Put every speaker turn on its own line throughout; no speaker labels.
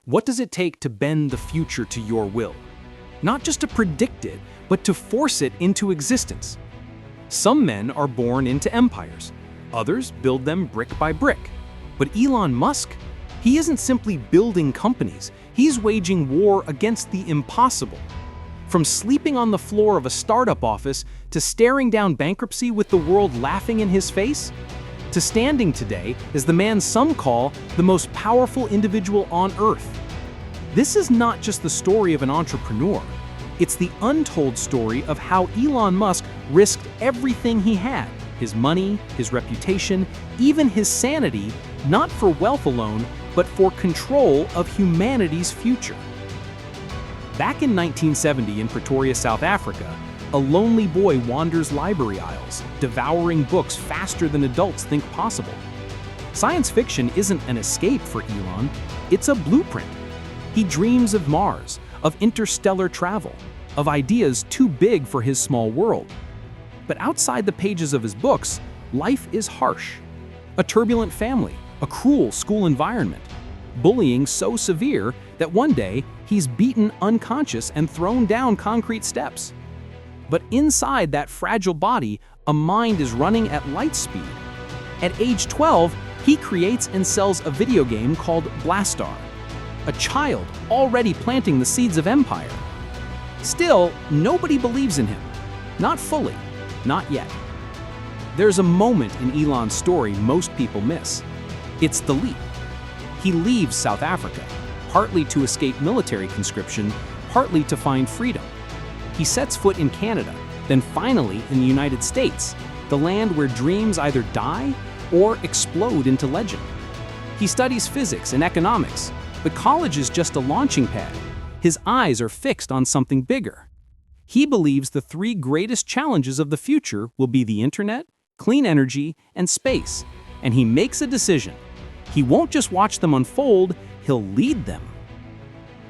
What does it take to bend the future to your will? Not just to predict it, but to force it into existence. Some men are born into empires. Others build them brick by brick. But Elon Musk, he isn't simply building companies. He's waging war against the impossible. From sleeping on the floor of a startup office to staring down bankruptcy with the world laughing in his face, to standing today as the man some call the most powerful individual on Earth. This is not just the story of an entrepreneur. It's the untold story of how Elon Musk risked everything he had, his money, his reputation, even his sanity, not for wealth alone, but for control of humanity's future. Back in 1970 in Pretoria, South Africa, a lonely boy wanders library aisles, devouring books faster than adults think possible. Science fiction isn't an escape for Elon, it's a blueprint. He dreams of Mars, of interstellar travel, of ideas too big for his small world. But outside the pages of his books, life is harsh. A turbulent family, a cruel school environment, bullying so severe that one day he's beaten unconscious and thrown down concrete steps. But inside that fragile body, a mind is running at light speed. At age 12, he creates and sells a video game called Blastar, a child already planting the seeds of empire. Still, nobody believes in him. Not fully, not yet. There's a moment in Elon's story most people miss. It's the leap. He leaves South Africa, partly to escape military conscription, partly to find freedom. He sets foot in Canada, then finally in the United States, the land where dreams either die or explode into legend. He studies physics and economics, but college is just a launching pad. His eyes are fixed on something bigger. He believes the three greatest challenges of the future will be the internet, clean energy, and space, and he makes a decision. He won't just watch them unfold, he'll lead them.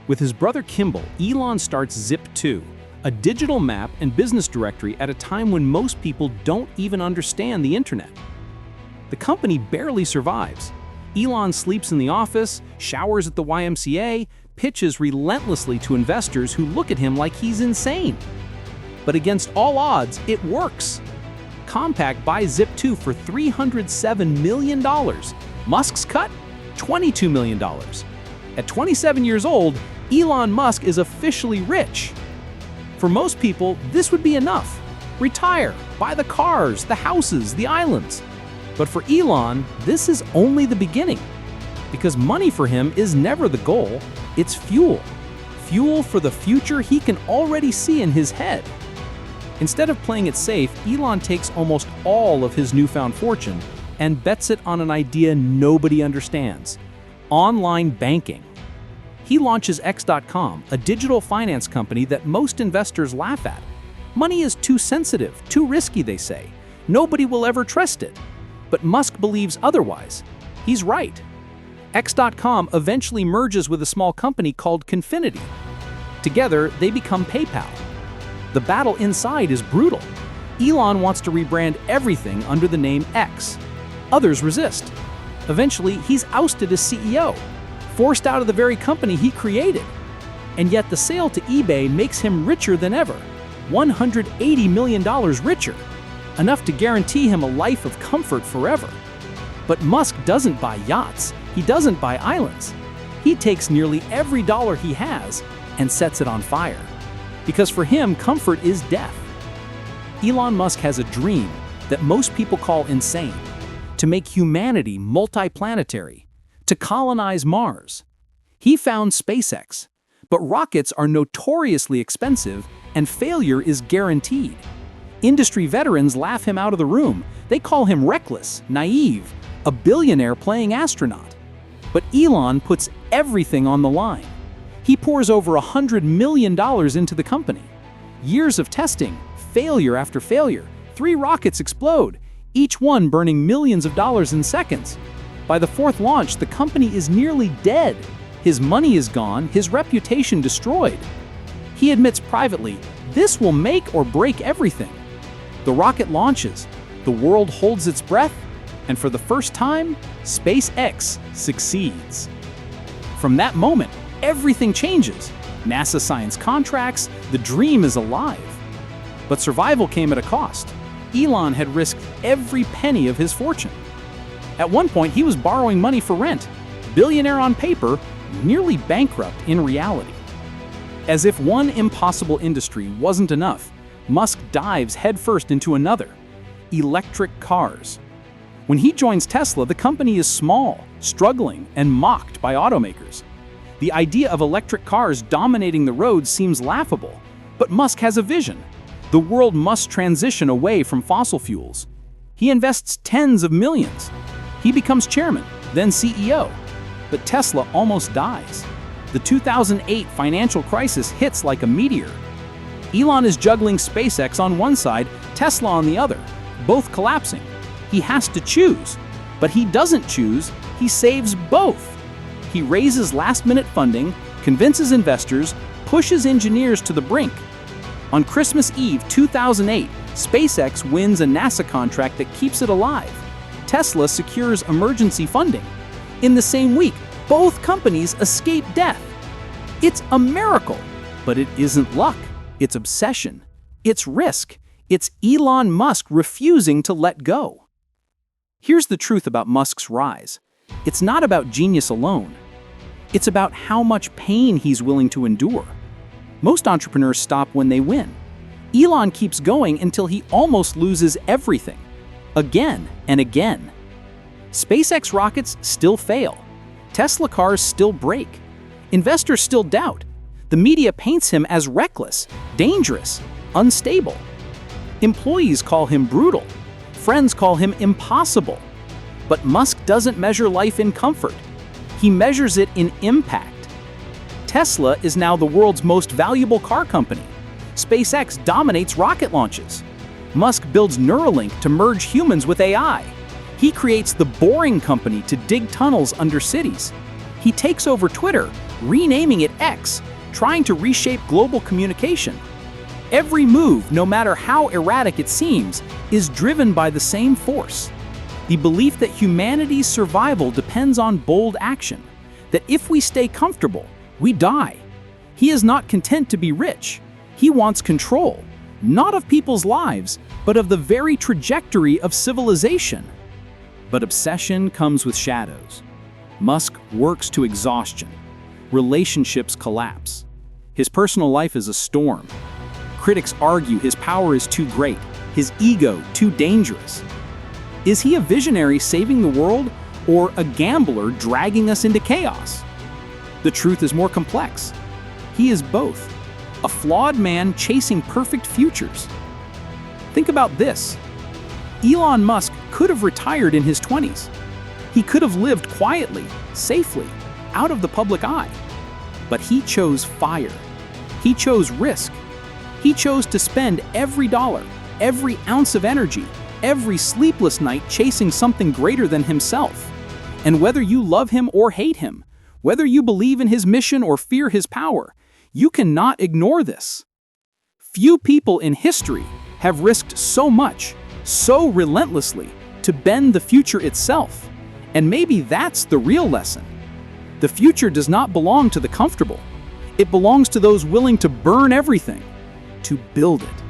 With his brother Kimball, Elon starts Zip2, a digital map and business directory at a time when most people don't even understand the internet. The company barely survives. Elon sleeps in the office, showers at the YMCA, pitches relentlessly to investors who look at him like he's insane. But against all odds, it works. Compaq buys Zip2 for $307 million. Musk's cut? $22 million. At 27 years old, Elon Musk is officially rich. For most people, this would be enough. Retire, buy the cars, the houses, the islands. But for Elon, this is only the beginning. Because money for him is never the goal, it's fuel. Fuel for the future he can already see in his head. Instead of playing it safe, Elon takes almost all of his newfound fortune and bets it on an idea nobody understands: online banking. He launches X.com, a digital finance company that most investors laugh at. Money is too sensitive, too risky, they say. Nobody will ever trust it. But Musk believes otherwise. He's right. X.com eventually merges with a small company called Confinity. Together, they become PayPal. The battle inside is brutal. Elon wants to rebrand everything under the name X. Others resist. Eventually, he's ousted as CEO, forced out of the very company he created. And yet the sale to eBay makes him richer than ever, $180 million richer, enough to guarantee him a life of comfort forever. But Musk doesn't buy yachts, he doesn't buy islands. He takes nearly every dollar he has and sets it on fire. Because for him, comfort is death. Elon Musk has a dream that most people call insane: to make humanity multiplanetary, to colonize Mars. He found SpaceX, but rockets are notoriously expensive and failure is guaranteed. Industry veterans laugh him out of the room. They call him reckless, naive, a billionaire playing astronaut. But Elon puts everything on the line. He pours over $100 million into the company. Years of testing, failure after failure. 3 rockets explode, each one burning millions of dollars in seconds. By the 4th launch, the company is nearly dead. His money is gone, his reputation destroyed. He admits privately, this will make or break everything. The rocket launches, the world holds its breath, and for the first time, SpaceX succeeds. From that moment, everything changes. NASA signs contracts, the dream is alive. But survival came at a cost. Elon had risked every penny of his fortune. At one point, he was borrowing money for rent, billionaire on paper, nearly bankrupt in reality. As if one impossible industry wasn't enough, Musk dives headfirst into another: electric cars. When he joins Tesla, the company is small, struggling, and mocked by automakers. The idea of electric cars dominating the roads seems laughable, but Musk has a vision. The world must transition away from fossil fuels. He invests tens of millions. He becomes chairman, then CEO. But Tesla almost dies. The 2008 financial crisis hits like a meteor. Elon is juggling SpaceX on one side, Tesla on the other, both collapsing. He has to choose, but he doesn't choose, he saves both. He raises last-minute funding, convinces investors, pushes engineers to the brink. On Christmas Eve 2008, SpaceX wins a NASA contract that keeps it alive. Tesla secures emergency funding. In the same week, both companies escape death. It's a miracle, but it isn't luck. It's obsession. It's risk. It's Elon Musk refusing to let go. Here's the truth about Musk's rise. It's not about genius alone. It's about how much pain he's willing to endure. Most entrepreneurs stop when they win. Elon keeps going until he almost loses everything. Again and again. SpaceX rockets still fail. Tesla cars still break. Investors still doubt. The media paints him as reckless, dangerous, unstable. Employees call him brutal. Friends call him impossible. But Musk doesn't measure life in comfort. He measures it in impact. Tesla is now the world's most valuable car company. SpaceX dominates rocket launches. Musk builds Neuralink to merge humans with AI. He creates the Boring Company to dig tunnels under cities. He takes over Twitter, renaming it X, trying to reshape global communication. Every move, no matter how erratic it seems, is driven by the same force: the belief that humanity's survival depends on bold action, that if we stay comfortable, we die. He is not content to be rich. He wants control, not of people's lives, but of the very trajectory of civilization. But obsession comes with shadows. Musk works to exhaustion. Relationships collapse. His personal life is a storm. Critics argue his power is too great, his ego too dangerous. Is he a visionary saving the world, or a gambler dragging us into chaos? The truth is more complex. He is both. A flawed man chasing perfect futures. Think about this. Elon Musk could have retired in his 20s. He could have lived quietly, safely, out of the public eye. But he chose fire. He chose risk. He chose to spend every dollar, every ounce of energy, every sleepless night chasing something greater than himself. And whether you love him or hate him, whether you believe in his mission or fear his power, you cannot ignore this. Few people in history have risked so much, so relentlessly, to bend the future itself. And maybe that's the real lesson. The future does not belong to the comfortable. It belongs to those willing to burn everything, to build it.